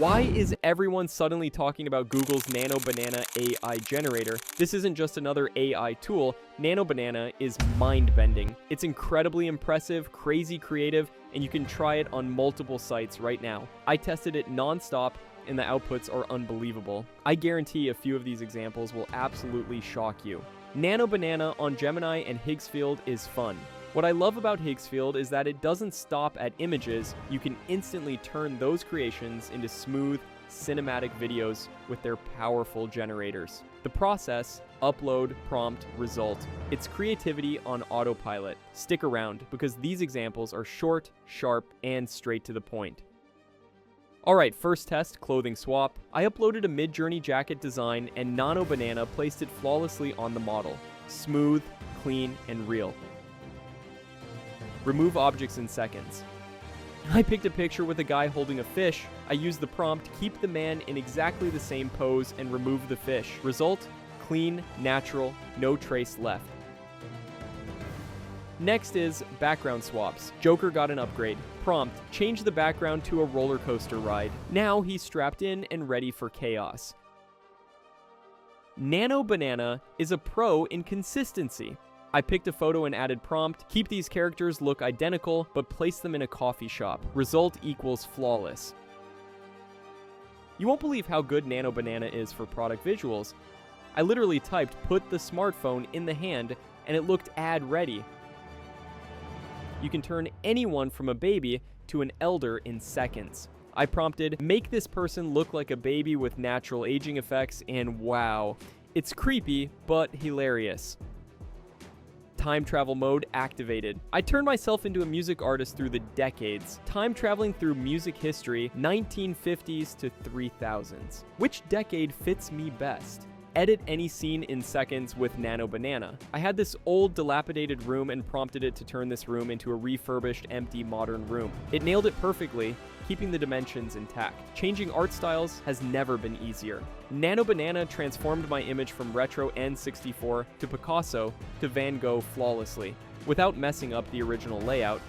Why is everyone suddenly talking about Google's Nano Banana AI generator? This isn't just another AI tool. Nano Banana is mind-bending. It's incredibly impressive, crazy creative, and you can try it on multiple sites right now. I tested it non-stop, and the outputs are unbelievable. I guarantee a few of these examples will absolutely shock you. Nano Banana on Gemini and Higgsfield is fun. What I love about Higgsfield is that it doesn't stop at images. You can instantly turn those creations into smooth, cinematic videos with their powerful generators. The process: upload, prompt, result. It's creativity on autopilot. Stick around, because these examples are short, sharp, and straight to the point. Alright, first test, clothing swap. I uploaded a mid-journey jacket design, and Nano Banana placed it flawlessly on the model. Smooth, clean, and real. Remove objects in seconds. I picked a picture with a guy holding a fish. I used the prompt, keep the man in exactly the same pose and remove the fish. Result: clean, natural, no trace left. Next is background swaps. Joker got an upgrade. Prompt: change the background to a roller coaster ride. Now he's strapped in and ready for chaos. Nano Banana is a pro in consistency. I picked a photo and added prompt, keep these characters look identical, but place them in a coffee shop. Result equals flawless. You won't believe how good Nano Banana is for product visuals. I literally typed, put the smartphone in the hand, and it looked ad ready. You can turn anyone from a baby to an elder in seconds. I prompted, make this person look like a baby with natural aging effects, and wow, it's creepy, but hilarious. Time travel mode activated. I turned myself into a music artist through the decades, time traveling through music history, 1950s to 3000s. Which decade fits me best? Edit any scene in seconds with Nano Banana. I had this old, dilapidated room and prompted it to turn this room into a refurbished, empty, modern room. It nailed it perfectly, keeping the dimensions intact. Changing art styles has never been easier. Nano Banana transformed my image from retro N64 to Picasso to Van Gogh flawlessly, without messing up the original layout.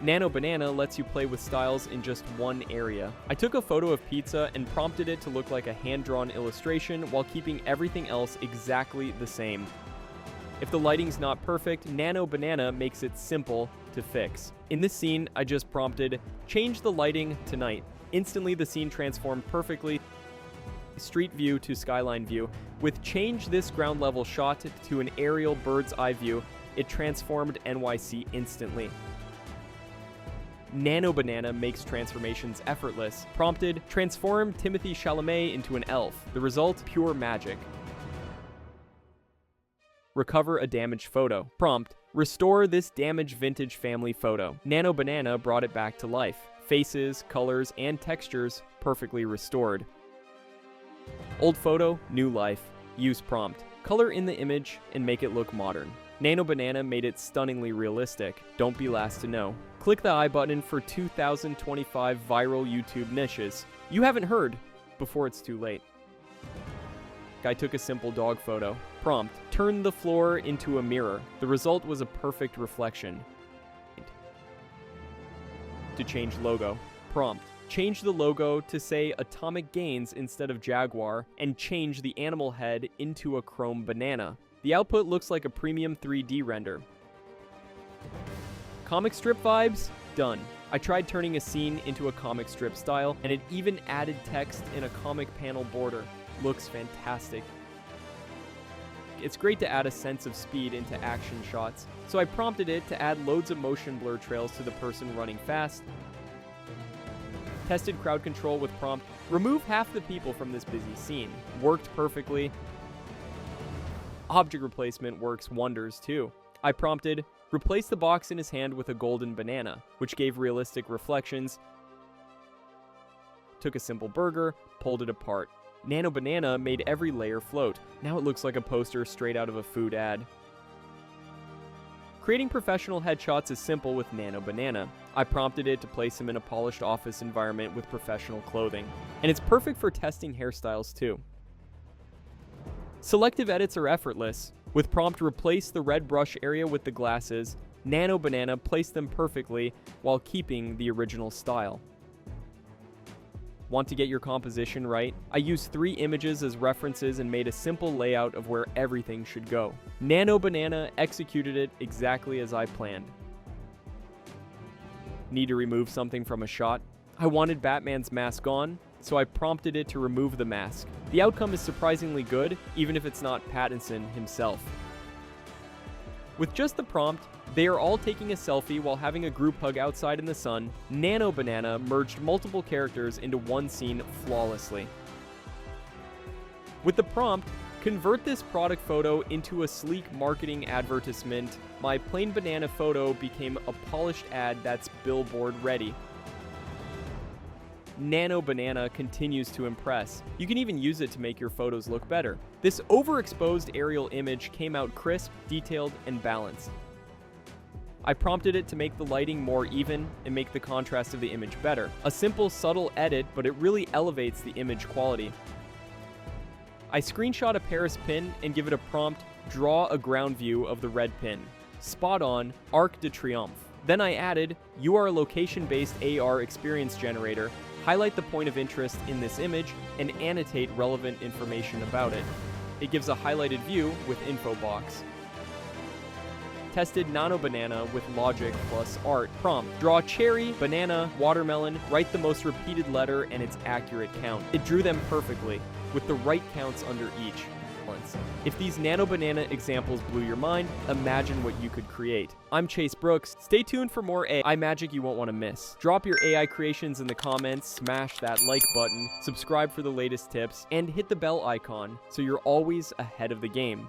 Nano Banana lets you play with styles in just one area. I took a photo of pizza and prompted it to look like a hand-drawn illustration while keeping everything else exactly the same. If the lighting's not perfect, Nano Banana makes it simple to fix. In this scene, I just prompted, change the lighting to night. Instantly, the scene transformed perfectly. Street view to skyline view. With change this ground level shot to an aerial bird's eye view, it transformed NYC instantly. Nano Banana makes transformations effortless. Prompted, transform Timothée Chalamet into an elf. The result, pure magic. Recover a damaged photo. Prompt, restore this damaged vintage family photo. Nano Banana brought it back to life. Faces, colors, and textures perfectly restored. Old photo, new life. Use prompt. Color in the image and make it look modern. Nano Banana made it stunningly realistic. Don't be last to know. Click the I button for 2025 viral YouTube niches. You haven't heard before it's too late. I took a simple dog photo. Prompt, turn the floor into a mirror. The result was a perfect reflection. To change logo. Prompt, change the logo to say Atomic Gains instead of Jaguar, and change the animal head into a chrome banana. The output looks like a premium 3D render. Comic strip vibes? Done. I tried turning a scene into a comic strip style, and it even added text in a comic panel border. Looks fantastic. It's great to add a sense of speed into action shots, so I prompted it to add loads of motion blur trails to the person running fast. Tested crowd control with prompt, remove half the people from this busy scene. Worked perfectly. Object replacement works wonders too. I prompted, replace the box in his hand with a golden banana, which gave realistic reflections. Took a simple burger, pulled it apart. Nano Banana made every layer float. Now it looks like a poster straight out of a food ad. Creating professional headshots is simple with Nano Banana. I prompted it to place him in a polished office environment with professional clothing. And it's perfect for testing hairstyles too. Selective edits are effortless. With prompt, replace the red brush area with the glasses. Nano Banana placed them perfectly while keeping the original style. Want to get your composition right? I used 3 images as references and made a simple layout of where everything should go. Nano Banana executed it exactly as I planned. Need to remove something from a shot? I wanted Batman's mask on, so I prompted it to remove the mask. The outcome is surprisingly good, even if it's not Pattinson himself. With just the prompt, they are all taking a selfie while having a group hug outside in the sun. Nano Banana merged multiple characters into one scene flawlessly. With the prompt, convert this product photo into a sleek marketing advertisement. My plain banana photo became a polished ad that's billboard ready. Nano Banana continues to impress. You can even use it to make your photos look better. This overexposed aerial image came out crisp, detailed, and balanced. I prompted it to make the lighting more even and make the contrast of the image better. A simple, subtle edit, but it really elevates the image quality. I screenshot a Paris pin and give it a prompt, draw a ground view of the red pin. Spot on, Arc de Triomphe. Then I added, you are a location-based AR experience generator. Highlight the point of interest in this image and annotate relevant information about it. It gives a highlighted view with info box. Tested Nano Banana with logic plus art. Prompt, draw cherry, banana, watermelon, write the most repeated letter and its accurate count. It drew them perfectly, with the right counts under each. If these Nano Banana examples blew your mind, imagine what you could create. I'm Chase Brooks. Stay tuned for more AI magic you won't want to miss. Drop your AI creations in the comments, smash that like button, subscribe for the latest tips, and hit the bell icon so you're always ahead of the game.